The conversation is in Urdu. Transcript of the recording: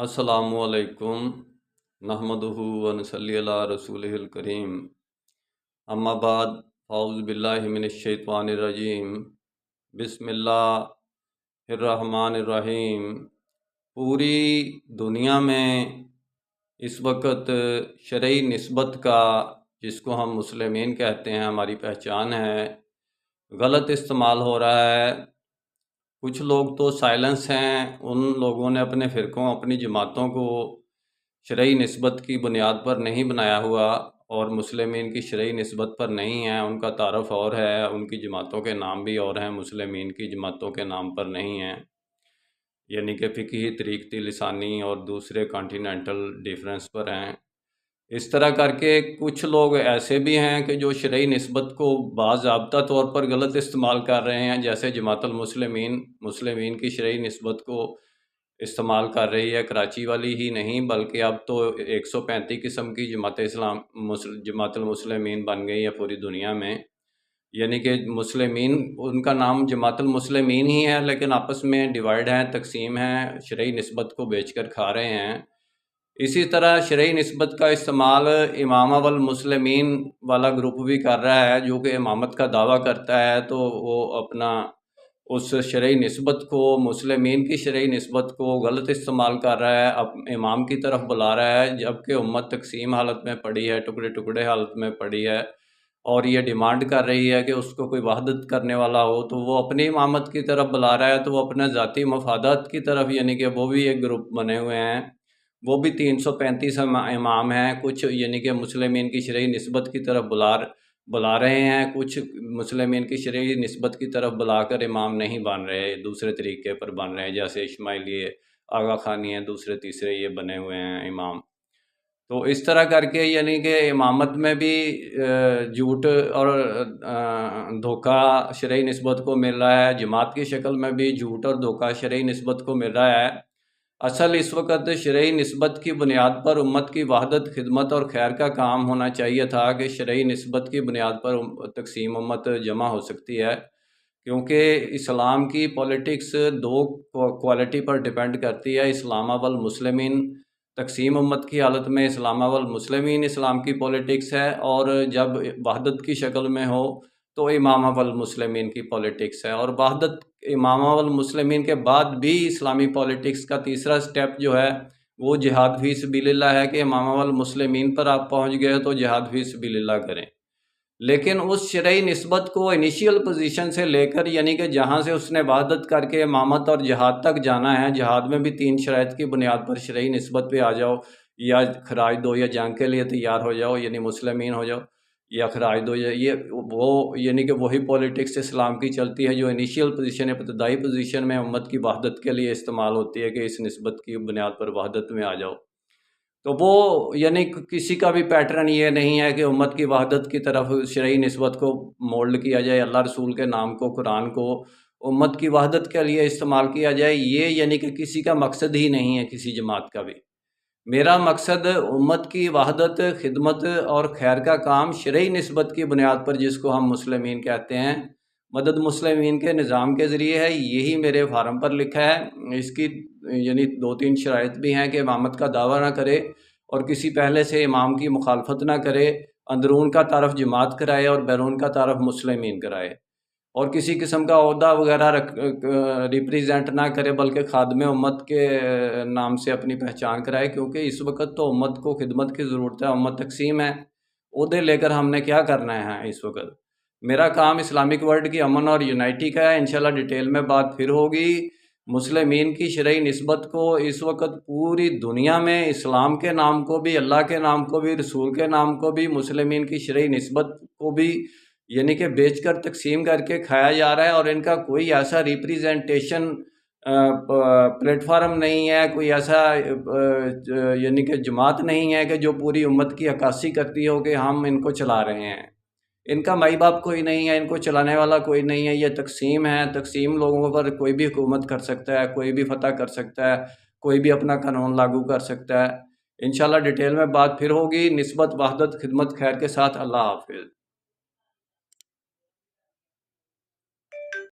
السلام علیکم نحمدہ ونصلی علی رسولہ الکریم اما بعد اعوذ باللہ من الشیطان الرجیم بسم اللہ الرحمن الرحیم۔ پوری دنیا میں اس وقت شرعی نسبت کا، جس کو ہم مسلمین کہتے ہیں، ہماری پہچان ہے، غلط استعمال ہو رہا ہے۔ کچھ لوگ تو سائلنس ہیں، ان لوگوں نے اپنے فرقوں، اپنی جماعتوں کو شرعی نسبت کی بنیاد پر نہیں بنایا ہوا، اور مسلمین کی شرعی نسبت پر نہیں ہے۔ ان کا تعارف اور ہے، ان کی جماعتوں کے نام بھی اور ہیں، مسلمین کی جماعتوں کے نام پر نہیں ہیں، یعنی کہ فقہی، طریقتی، لسانی اور دوسرے کانٹیننٹل ڈیفرنس پر ہیں۔ اس طرح کر کے کچھ لوگ ایسے بھی ہیں کہ جو شرعی نسبت کو باضابطہ طور پر غلط استعمال کر رہے ہیں، جیسے جماعت المسلمین مسلمین کی شرعی نسبت کو استعمال کر رہی ہے۔ کراچی والی ہی نہیں بلکہ اب تو 135 قسم کی جماعت المسلمین بن گئی ہے پوری دنیا میں، یعنی کہ مسلمین، ان کا نام جماعت المسلمین ہی ہے، لیکن آپس میں ڈیوائیڈ ہیں، تقسیم ہیں، شرعی نسبت کو بیچ کر کھا رہے ہیں۔ اسی طرح شرعی نسبت کا استعمال امامہ والمسلمین والا گروپ بھی کر رہا ہے، جو کہ امامت کا دعویٰ کرتا ہے، تو وہ اپنا اس شرعی نسبت کو، مسلمین کی شرعی نسبت کو غلط استعمال کر رہا ہے، اب امام کی طرف بلا رہا ہے، جبکہ امت تقسیم حالت میں پڑی ہے، ٹکڑے ٹکڑے حالت میں پڑی ہے، اور یہ ڈیمانڈ کر رہی ہے کہ اس کو کوئی وحدت کرنے والا ہو، تو وہ اپنی امامت کی طرف بلا رہا ہے، تو وہ اپنے ذاتی مفادات کی طرف، یعنی کہ وہ بھی ایک گروپ بنے ہوئے ہیں، وہ بھی 335 امام ہیں، کچھ یعنی کہ مسلمین کی شرعی نسبت کی طرف بلا رہے ہیں، کچھ مسلمین کی شرعی نسبت کی طرف بلا کر امام نہیں بن رہے، دوسرے طریقے پر بن رہے ہیں، جیسے اسماعیلی، آغا خانی ہیں، دوسرے تیسرے یہ بنے ہوئے ہیں امام۔ تو اس طرح کر کے یعنی کہ امامت میں بھی جھوٹ اور دھوکہ شرعی نسبت کو مل رہا ہے، جماعت کی شکل میں بھی جھوٹ اور دھوکہ شرعی نسبت کو مل رہا ہے۔ اصل اس وقت شرعی نسبت کی بنیاد پر امت کی وحدت، خدمت اور خیر کا کام ہونا چاہیے تھا کہ شرعی نسبت کی بنیاد پر تقسیم امت جمع ہو سکتی ہے، کیونکہ اسلام کی پولیٹکس دو کوالٹی پر ڈیپینڈ کرتی ہے۔ اسلام والمسلمین، تقسیم امت کی حالت میں اسلام والمسلمین اسلام کی پولیٹکس ہے، اور جب وحدت کی شکل میں ہو تو امامہ والمسلمین کی پولیٹکس ہے، اور وحدت امامہ والمسلمین کے بعد بھی اسلامی پولیٹکس کا تیسرا سٹیپ جو ہے وہ جہاد فی سبیل اللہ ہے، کہ امامہ والمسلمین پر آپ پہنچ گئے تو جہاد فی سبیل اللہ کریں۔ لیکن اس شرعی نسبت کو انیشیل پوزیشن سے لے کر، یعنی کہ جہاں سے اس نے وحدت کر کے امامت اور جہاد تک جانا ہے، جہاد میں بھی 3 شرائط کی بنیاد پر شرعی نسبت پہ آ جاؤ، یا خراج دو، یا جنگ کے لیے تیار ہو جاؤ، یعنی مسلمین ہو جاؤ، یا خراج دو، یہ وہ یعنی کہ وہی پولیٹکس اسلام کی چلتی ہے جو انیشیل پوزیشن، ابتدائی پوزیشن میں امت کی وحدت کے لیے استعمال ہوتی ہے، کہ اس نسبت کی بنیاد پر وحدت میں آ جاؤ۔ تو وہ یعنی کسی کا بھی پیٹرن یہ نہیں ہے کہ امت کی وحدت کی طرف شرعی نسبت کو مولڈ کیا جائے، اللہ رسول کے نام کو، قرآن کو امت کی وحدت کے لیے استعمال کیا جائے، یہ یعنی کہ کسی کا مقصد ہی نہیں ہے، کسی جماعت کا بھی۔ میرا مقصد امت کی وحدت، خدمت اور خیر کا کام شرعی نسبت کی بنیاد پر، جس کو ہم مسلمین کہتے ہیں، مدد مسلمین کے نظام کے ذریعے ہے، یہی میرے فارم پر لکھا ہے۔ اس کی یعنی 2-3 شرائط بھی ہیں کہ امامت کا دعویٰ نہ کرے، اور کسی پہلے سے امام کی مخالفت نہ کرے، اندرون کا تعارف جماعت کرائے اور بیرون کا تعارف مسلمین کرائے، اور کسی قسم کا عہدہ وغیرہ ریپریزنٹ نہ کرے، بلکہ خادم امت کے نام سے اپنی پہچان کرائے، کیونکہ اس وقت تو امت کو خدمت کی ضرورت ہے، امت تقسیم ہے، عہدے لے کر ہم نے کیا کرنا ہے اس وقت۔ میرا کام اسلامک ورلڈ کی امن اور یونائٹی کا ہے، انشاءاللہ ڈیٹیل میں بات پھر ہوگی۔ مسلمین کی شرعی نسبت کو اس وقت پوری دنیا میں، اسلام کے نام کو بھی، اللہ کے نام کو بھی، رسول کے نام کو بھی، مسلمین کی شرعی نسبت کو بھی یعنی کہ بیچ کر، تقسیم کر کے کھایا جا رہا ہے، اور ان کا کوئی ایسا ریپریزنٹیشن پلیٹ فارم نہیں ہے، کوئی ایسا یعنی کہ جماعت نہیں ہے کہ جو پوری امت کی عکاسی کرتی ہو کہ ہم ان کو چلا رہے ہیں۔ ان کا مائی باپ کوئی نہیں ہے، ان کو چلانے والا کوئی نہیں ہے، یہ تقسیم ہے۔ تقسیم لوگوں پر کوئی بھی حکومت کر سکتا ہے، کوئی بھی فتح کر سکتا ہے، کوئی بھی اپنا قانون لاگو کر سکتا ہے۔ انشاءاللہ ڈیٹیل میں بات پھر ہوگی۔ نسبت، وحدت، خدمت، خیر کے ساتھ، اللہ حافظ۔